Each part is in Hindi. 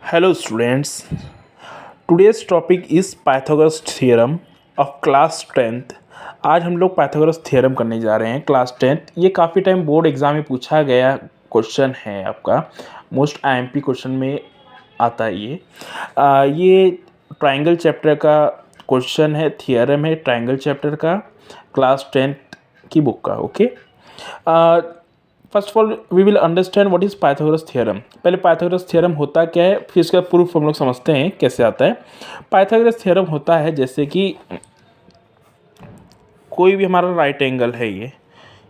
Hello students, today's topic is Pythagoras theorem of class 10th। आज हम लोग पाइथागोरस थ्योरम करने जा रहे हैं क्लास 10th। ये काफ़ी टाइम बोर्ड एग्ज़ाम में पूछा गया क्वेश्चन है, आपका मोस्ट आईएमपी क्वेश्चन में आता है ये ट्राइंगल चैप्टर का क्वेश्चन है, थ्योरम है ट्राइंगल चैप्टर का, क्लास 10th की बुक का। Okay, first of all we will understand what is Pythagoras theorem. पहले पाइथागोरस थ्योरम होता क्या है, फिर इसका प्रूफ हम लोग समझते हैं कैसे आता है। पाइथागोरस थ्योरम होता है जैसे कि कोई भी हमारा राइट एंगल है,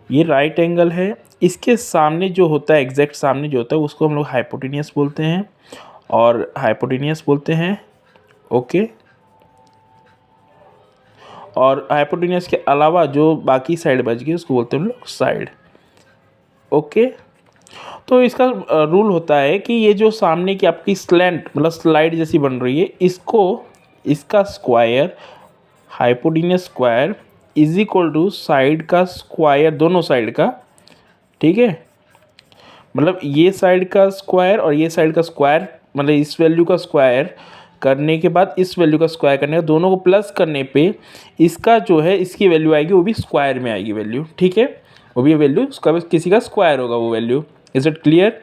ये राइट एंगल है, इसके सामने जो होता है, एग्जैक्ट सामने जो होता है उसको हम लोग हाइपोटेनियस बोलते हैं और हाइपोटेनियस बोलते हैं। ओके, और हाइपोटेनियस के अलावा जो बाकी साइड बच गई उसको बोलते हैं हम लोग साइड। ओके, तो इसका रूल होता है कि ये जो सामने की आपकी स्लैंट मतलब स्लाइड जैसी बन रही है, इसका square hypotenuse square is equal to side का स्क्वायर, दोनों साइड का। ठीक है, मतलब ये साइड का स्क्वायर और ये साइड का स्क्वायर, मतलब इस वैल्यू का स्क्वायर करने के बाद इस वैल्यू का स्क्वायर करने का, दोनों को प्लस करने पे इसका जो है इसकी वैल्यू आएगी, वो भी स्क्वायर में आएगी वैल्यू। ठीक है, वो भी वैल्यू उसका भी किसी का स्क्वायर होगा वो वैल्यू। Is it clear?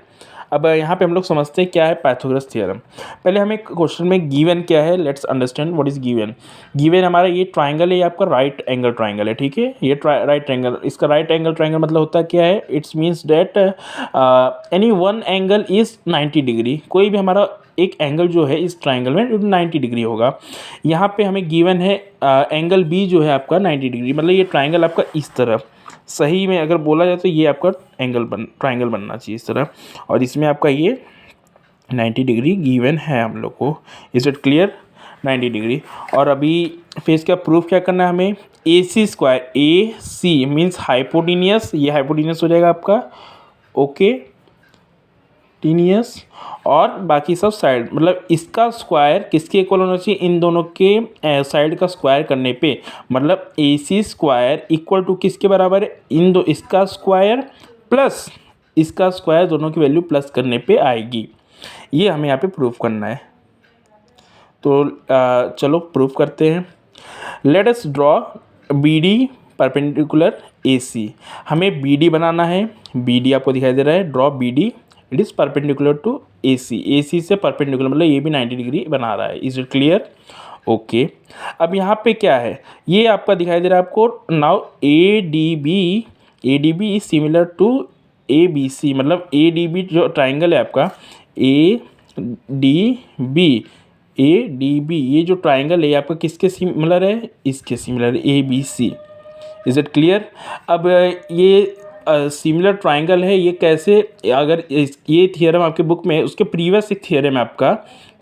अब यहाँ पे हम लोग समझते हैं क्या है पाइथागोरस थ्योरम। पहले हमें क्वेश्चन में गिवन क्या है, let's understand what is given. Given हमारा ये ट्राइंगल है, ये आपका राइट एंगल ट्राइंगल है। ठीक है, ये राइट एंगल, इसका राइट एंगल ट्राइंगल मतलब होता क्या है, it's means that any one angle is 90 degree. कोई भी हमारा एक एंगल जो है इस ट्राइंगल में 90 डिग्री होगा। यहाँ पे हमें गिवन है एंगल बी जो है आपका 90 डिग्री, मतलब ये ट्राइंगल आपका इस तरफ, सही में अगर बोला जाए तो ये आपका ट्राइंगल बनना चाहिए इस तरह, और इसमें आपका ये 90 डिग्री गिवन है हम लोग को। Is it clear? 90 डिग्री। और अभी फिर इसका प्रूफ क्या करना है हमें, ए सी स्क्वायर, ए सी मीन्स हाइपोटेनियस, ये हाइपोटेनियस हो जाएगा आपका। ओके, टीनियस, और बाकी सब साइड, मतलब इसका स्क्वायर किसके इक्वल होना चाहिए, इन दोनों के साइड का स्क्वायर करने पे, मतलब ए सी स्क्वायर इक्वल टू किसके बराबर है, इन दो, इसका स्क्वायर प्लस इसका स्क्वायर, दोनों की वैल्यू प्लस करने पे आएगी। ये हमें यहाँ पे प्रूफ करना है। तो चलो प्रूफ करते हैं। Let us draw B D perpendicular A C. हमें बी डी बनाना है, बी डी आपको दिखाई दे रहा है, draw B D, it is perpendicular to A C से परपेंडिकुलर, मतलब ये भी 90 डिग्री बना रहा है। Is it clear? ओके, अब यहाँ पे क्या है, ये आपका दिखाई दे रहा है आपको now A D B is similar to A B C, मतलब ए डी बी जो ट्राइंगल है आपका ए डी बी ये जो ट्राइंगल है आपका किसके सिमिलर है, इसके similar, A B C. Is it clear? अब ये सिमिलर ट्राइंगल है, ये कैसे, अगर ये थियरम आपके बुक में है, उसके प्रीवियस एक थियरम है आपका,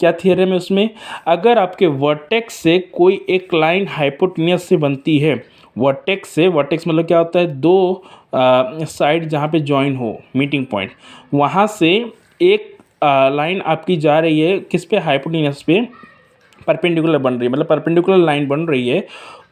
क्या थियरम है उसमें, अगर आपके वर्टेक्स से कोई एक लाइन हाइपोटेनियस से बनती है, वर्टेक्स से, वर्टेक्स मतलब क्या होता है, दो साइड जहाँ पे जॉइन हो, मीटिंग पॉइंट, वहाँ से एक लाइन आपकी जा रही है किस पे, हाइपोटेनियस पे परपेंडिकुलर बन रही है, मतलब परपेंडिकुलर लाइन बन रही है,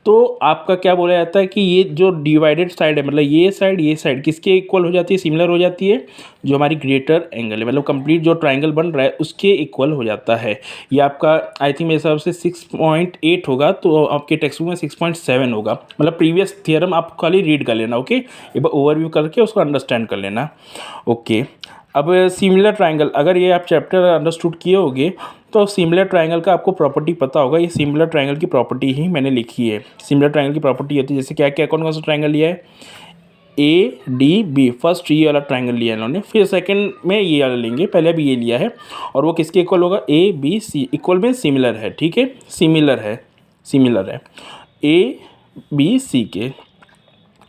तो आपका क्या बोला जाता है कि ये जो डिवाइडेड साइड है, मतलब ये साइड किसके इक्वल हो जाती है, सिमिलर हो जाती है, जो हमारी ग्रेटर एंगल है, मतलब कंप्लीट जो ट्राइंगल बन रहा है उसके इक्वल हो जाता है। ये आपका आई थिंक मेरे हिसाब से 6.8 होगा, तो आपके टेक्स्ट बुक में 6.7 होगा, मतलब प्रीवियस थियरम आप खाली रीड कर लेना। ओके, एक बार ओवरव्यू करके उसको अंडरस्टैंड कर लेना। ओके, अब सिमिलर ट्राइंगल, अगर ये आप चैप्टर अंडरस्टूड किए होगे तो सिमिलर ट्राइंगल का आपको प्रॉपर्टी पता होगा। ये सिमिलर ट्राइंगल की प्रॉपर्टी ही मैंने लिखी है। सिमिलर ट्राइंगल की प्रॉपर्टी होती है, जैसे क्या क्या, कौन कौन सा ट्राइंगल लिया है, ए डी बी, फर्स्ट ये वाला ट्राइंगल लिया है इन्होंने, फिर सेकंड में ये वाला लेंगे, पहले अभी ये लिया है, और वो किसके इक्वल होगा, ए बी सी, इक्वल में सिमिलर है। ठीक है, सिमिलर है ए बी सी के।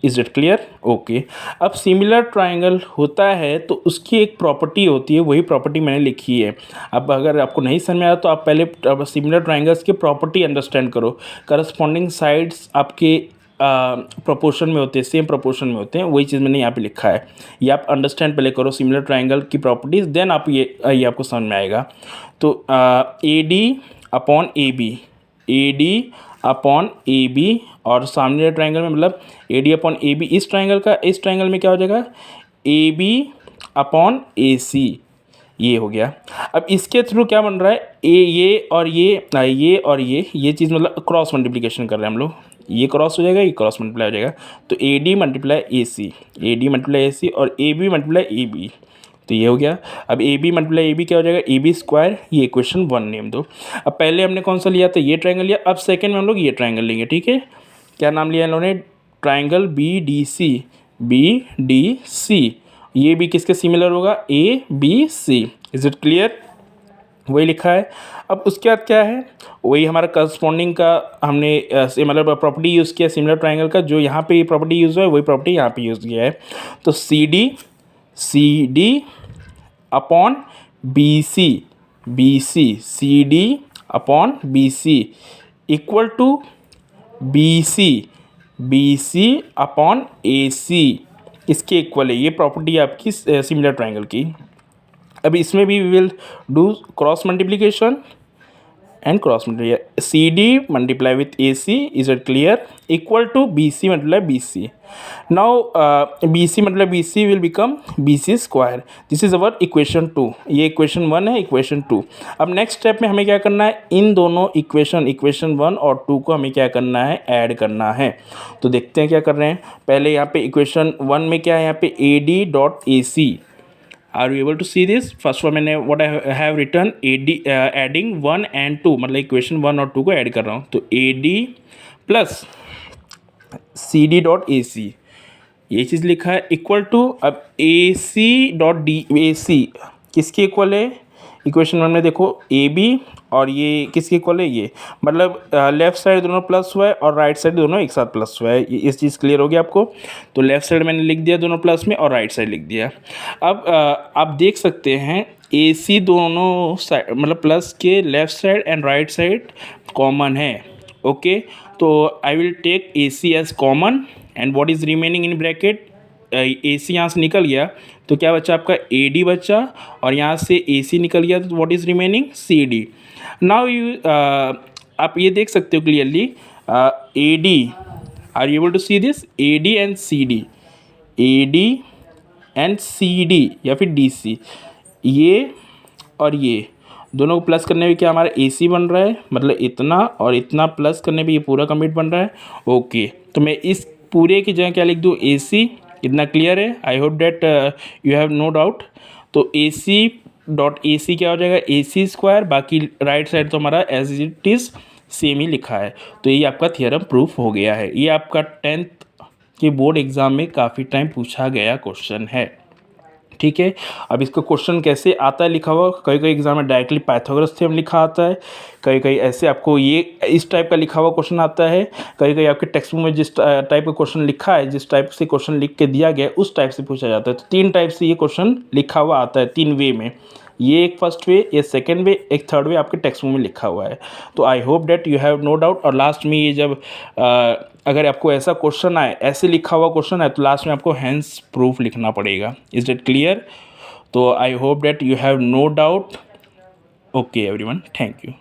Is it clear? ओके, अब सिमिलर ट्राइंगल होता है तो उसकी एक प्रॉपर्टी होती है, वही प्रॉपर्टी मैंने लिखी है। अब अगर आपको नहीं समझ में आया तो आप पहले सिमिलर ट्राइंगल्स की प्रॉपर्टी अंडरस्टैंड करो। करस्पॉन्डिंग साइड्स आपके प्रोपोर्शन में होते हैं, सेम प्रोपोर्शन में होते हैं, वही चीज़ मैंने यहाँ पे लिखा है। ये आप अंडरस्टैंड पहले करो सिमिलर ट्राइंगल की प्रॉपर्टीज, देन आप ये आपको समझ में आएगा। तो A D upon A B, और सामने ट्राइंगल में मतलब A D upon A B, इस ट्राइंगल में क्या हो जाएगा, A B upon A C, ये हो गया। अब इसके थ्रू क्या बन रहा है, ये और ये चीज़ मतलब क्रॉस मल्टीप्लिकेशन कर रहे हैं हम लोग, ये क्रॉस हो जाएगा, ये क्रॉस मल्टीप्लाई हो जाएगा, तो A D multiply A C, A D multiply A C और A B multiply A B, तो ये हो गया। अब A B multiply A B क्या हो जाएगा, ए बी स्क्वायर, ये इक्वेशन 1 नेम दो। अब पहले हमने कौन सा लिया था, ये ट्रायंगल लिया, अब सेकंड में हम लोग ये ट्रायंगल लेंगे, ठीक है। क्या नाम लिया इन्होंने, triangle B D C, B D C, ये भी किसके सिमिलर होगा, A B C. Is it clear, वही लिखा है। अब उसके बाद क्या है, वही हमारा करस्पॉन्डिंग का हमने मतलब प्रॉपर्टी यूज़ किया सिमिलर ट्रायंगल का, जो यहाँ पे प्रॉपर्टी यूज़ हुआ है वही प्रॉपर्टी यहाँ पे यूज़ किया है। तो C D upon B C C D upon B C equal to B C upon A C, इसके इक्वल है। ये प्रॉपर्टी है आपकी सिमिलर ट्रायंगल की। अब इसमें भी we will do cross multiplication and cross multiply, C D multiply with A C, is it clear, equal to B C multiply B C. Now B C multiply B C will become B C square, this is our equation 2, ये इक्वेशन 1 है, इक्वेशन 2। अब नेक्स्ट स्टेप में हमें क्या करना है, इन दोनों इक्वेशन 1 और 2 को हमें क्या करना है, ऐड करना है। तो देखते हैं क्या कर रहे हैं। पहले यहाँ पे इक्वेशन 1 में क्या है, यहाँ पे A D dot A C, are you able to see this, first one मैंने what I have written A D adding 1 and 2, मतलब इक्वेशन 1 और 2 को ऐड कर रहा हूँ, तो A D plus C D dot A C, ये चीज़ लिखा है, इक्वल टू, अब ए सी डॉट डी ए सी किसके इक्वल है, इक्वेशन 1 में देखो ए बी, और ये किसके इक्वल है, ये मतलब लेफ्ट साइड दोनों प्लस हुआ है और राइट साइड दोनों एक साथ प्लस हुआ है, इस चीज़ क्लियर हो गया आपको। तो लेफ्ट साइड मैंने लिख दिया दोनों प्लस में और राइट साइड लिख दिया। अब आप देख सकते हैं ए सी दोनों साइड मतलब प्लस के left side and right side common है, ओके। तो I will take A C as common and what is remaining in bracket, A C यहाँ से निकल गया तो क्या बचा आपका ए डी बचा, और यहाँ से ए सी निकल गया तो what is remaining, C D. Now you आप ये देख सकते हो clearly, A D, are you able to see this, A D and C D, A D and C D या फिर डी सी, ये और ये दोनों को प्लस करने में क्या हमारा ए सी बन रहा है, मतलब इतना और इतना प्लस करने पे ये पूरा कंप्लीट बन रहा है, ओके। तो मैं इस पूरे की जगह क्या लिख दूँ, ए सी, इतना क्लियर है, I hope that you have no doubt. तो A C dot A C क्या हो जाएगा, ए सी स्क्वायर, बाकी राइट साइड तो हमारा एज इट इज़ सेम ही लिखा है। तो ये आपका थियरम प्रूफ हो गया है। ये आपका 10th के बोर्ड एग्ज़ाम में काफ़ी टाइम पूछा गया क्वेश्चन है, ठीक है। अब इसका क्वेश्चन कैसे आता है लिखा हुआ, कई कई एग्जाम में डायरेक्टली पाइथागोरस थ्योरम लिखा आता है, कई कई ऐसे आपको ये इस टाइप का लिखा हुआ क्वेश्चन आता है, कई कई आपके टेक्स्ट बुक में जिस टाइप का क्वेश्चन लिखा है, जिस टाइप से क्वेश्चन लिख के दिया गया है उस टाइप से पूछा जाता है। तो 3 टाइप से ये क्वेश्चन लिखा हुआ आता है, 3 वे में, ये एक फर्स्ट वे, ये सेकंड वे, एक थर्ड वे आपके टेक्स्ट बुक में लिखा हुआ है। तो I hope that you have no doubt. और लास्ट में ये जब अगर आपको ऐसा क्वेश्चन आए, ऐसे लिखा हुआ क्वेश्चन है, तो लास्ट में आपको हैंस प्रूफ लिखना पड़ेगा। Is it clear? तो I hope that you have no doubt. Okay everyone, thank you.